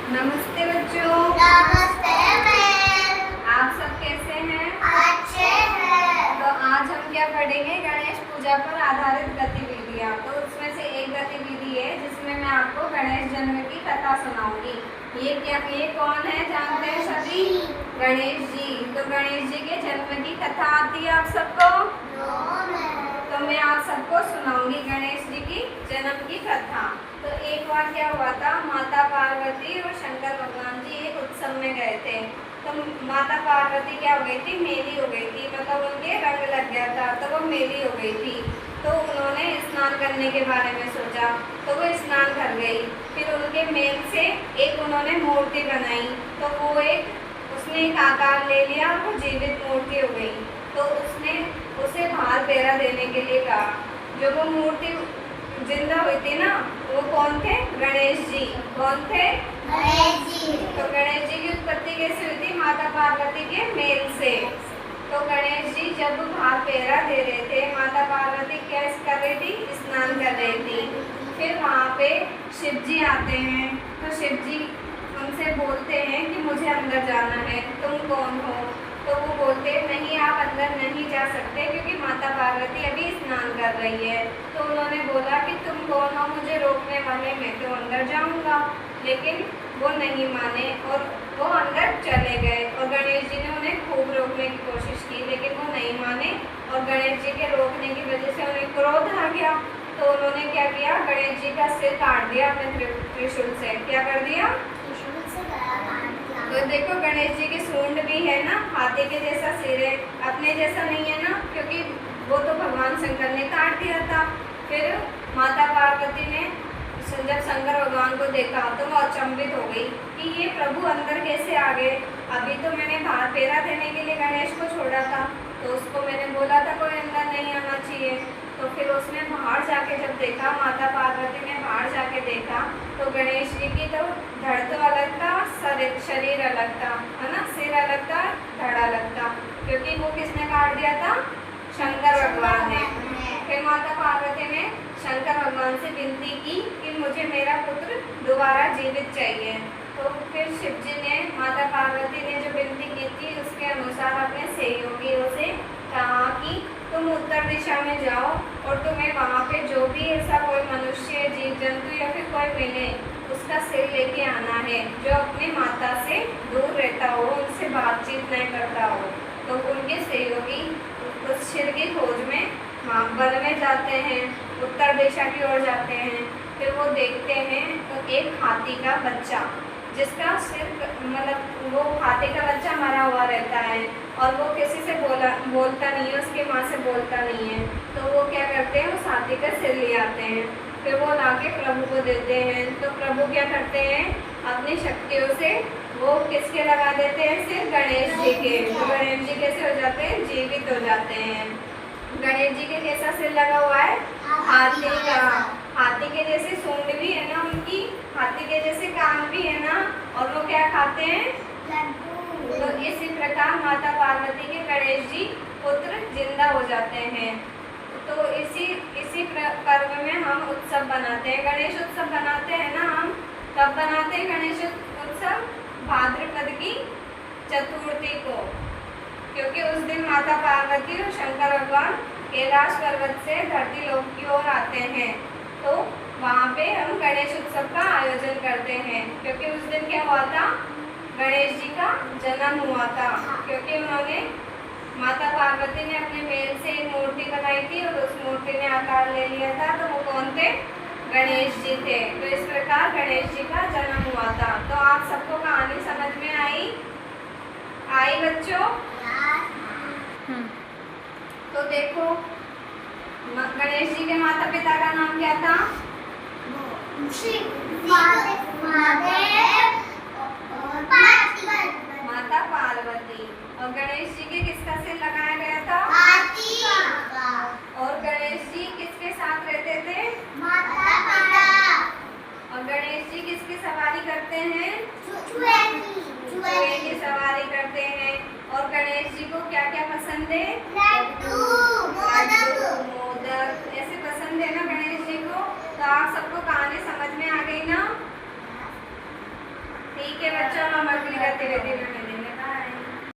नमस्ते बच्चों। नमस्ते मैम। आप सब कैसे हैं? अच्छे हैं। तो आज हम क्या पढ़ेंगे? गणेश पूजा पर आधारित गतिविधियाँ। तो उसमें से एक गतिविधि है जिसमें मैं आपको गणेश जन्म की कथा सुनाऊंगी। ये कौन है जानते हैं सभी? गणेश जी। तो गणेश जी के जन्म की कथा आती है आप सबको? तो मैं आप सबको सुनाऊंगी गणेश जी की जन्म की कथा। तो एक बार क्या हुआ था, माता पार्वती और शंकर भगवान जी एक उत्सव में गए थे। तो माता पार्वती क्या हो गई थी? मेली हो गई थी, मतलब उनके रंग लग गया था, तो वो मेली हो गई थी। तो उन्होंने स्नान करने के बारे में सोचा, तो वो स्नान कर गई। फिर उनके मेल से एक उन्होंने मूर्ति बनाई, तो वो उसने एक आकार ले लिया और वो जीवित मूर्ति हो गई। तो उसने उसे भार फेरा देने के लिए कहा। जो वो मूर्ति जिंदा हुई थी ना, वो कौन थे? गणेश जी। कौन थे? गणेश जी। तो गणेश जी की उत्पत्ति कैसे हुई थी? माता पार्वती के मेल से। तो गणेश जी जब भार फेरा दे रहे थे, माता पार्वती क्या कर रही थी? स्नान कर रही थी। फिर वहाँ पे शिव जी आते हैं। तो शिव जी उनसे बोलते हैं कि मुझे अंदर जाना है, तुम कौन हो? तो वो बोलते नहीं, आप अंदर नहीं जा सकते क्योंकि माता पार्वती अभी स्नान कर रही है। तो उन्होंने बोला कि तुम कौन हो मुझे रोकने वाले? मैं तो अंदर जाऊंगा। लेकिन वो नहीं माने और वो अंदर चले गए। और गणेश जी ने उन्हें खूब रोकने की कोशिश की, लेकिन वो नहीं माने। और गणेश जी के रोकने की वजह से उन्हें क्रोध आ गया। तो उन्होंने क्या किया? गणेश जी का सिर काट दिया अपने त्रिशूल से। क्या कर दिया? तो देखो गणेश जी की सूंड भी है ना, हाथी के जैसा सिर है, अपने जैसा नहीं है ना, क्योंकि वो तो भगवान शंकर ने काट दिया था। फिर माता पार्वती ने जब शंकर भगवान को देखा तो वो अचंभित हो गई कि ये प्रभु अंदर कैसे आ गए? अभी तो मैंने भार फेरा देने के लिए गणेश को छोड़ा था, तो उसको मैंने बोला था कोई अंदर नहीं आना चाहिए। तो फिर उसने बाहर जाके जब देखा, माता पार्वती ने बाहर जाके देखा, तो गणेश जी की तो धड़ तो अलग था, शरीर अलग था, है ना, सिर अलग था, धड़ अलग था, क्योंकि वो किसने काट दिया था? शंकर भगवान ने। फिर माता पार्वती ने शंकर भगवान से विनती की कि मुझे मेरा पुत्र दोबारा जीवित चाहिए। तो फिर शिव जी ने, माता पार्वती ने जो विनती की थी उसके अनुसार अपने सहयोगियों से कहा कि तुम उत्तर दिशा में जाओ और तुम्हें वहाँ पे जो भी ऐसा कोई मनुष्य, जीव जंतु या फिर कोई मिले, उसका सिर लेके आना है जो अपनी माता से दूर रहता हो, उनसे बातचीत नहीं करता हो। तो उनके सहयोगी उस सिर की खोज में वन में जाते हैं, उत्तर दिशा की ओर जाते हैं। फिर वो देखते हैं तो एक हाथी का बच्चा, जिसका सिर, मतलब वो हाथी का बच्चा मरा हुआ रहता है और वो किसी से बोलता नहीं है, उसकी माँ से बोलता नहीं है। तो वो क्या करते हैं? उस हाथी का सिर ले आते हैं, फिर वो लाके प्रभु को देते हैं। तो प्रभु क्या करते हैं? अपनी शक्तियों से वो किसके लगा देते हैं? सिर गणेश जी के। तो गणेश जी कैसे हो जाते हैं? जीवित हो जाते हैं। गणेश जी के कैसा सिर लगा हुआ है? हाथी का। हाथी के जैसे सूंड भी है ना उनकी, हाथी के जैसे कान भी है ना, और वो क्या खाते हैं? तो इसी प्रकार माता पार्वती के गणेश जी पुत्र जिंदा हो जाते हैं। तो इसी पर्व में हम उत्सव बनाते हैं, गणेश उत्सव बनाते हैं ना हम। कब बनाते हैं गणेश उत्सव? भाद्रपद की चतुर्थी को, क्योंकि उस दिन माता पार्वती और शंकर भगवान कैलाश पर्वत से धरती लोक की ओर आते हैं। तो वहाँ पे हम गणेश उत्सव का आयोजन करते हैं, क्योंकि उस दिन क्या हुआ था? गणेश जी का जन्म हुआ था, क्योंकि उन्होंने, माता पार्वती ने अपने मेल से एक मूर्ति बनाई थी और उस मूर्ति ने आकार ले लिया था। तो वो कौन थे? गणेश जी थे। तो इस प्रकार गणेश जी का जन्म हुआ था। तो आप सबको कहानी समझ में आई बच्चों? तो देखो गणेश जी के माता पिता का नाम क्या था? माता पार्वती। और गणेश जी के किसका सिर लगाया गया था? हाथी का। और गणेश जी किसके साथ रहते थे? माता पिता। और गणेश जी किसकी सवारी करते हैं? चूहे की सवारी करते हैं। और गणेश जी को क्या क्या पसंद है? लड्डू, मोदक ऐसे पसंद है ना गणेश जी को। तो आप सबको कहानी समझ में आ गई ना? ठीक है बच्चों, हम अगली गतिविधि में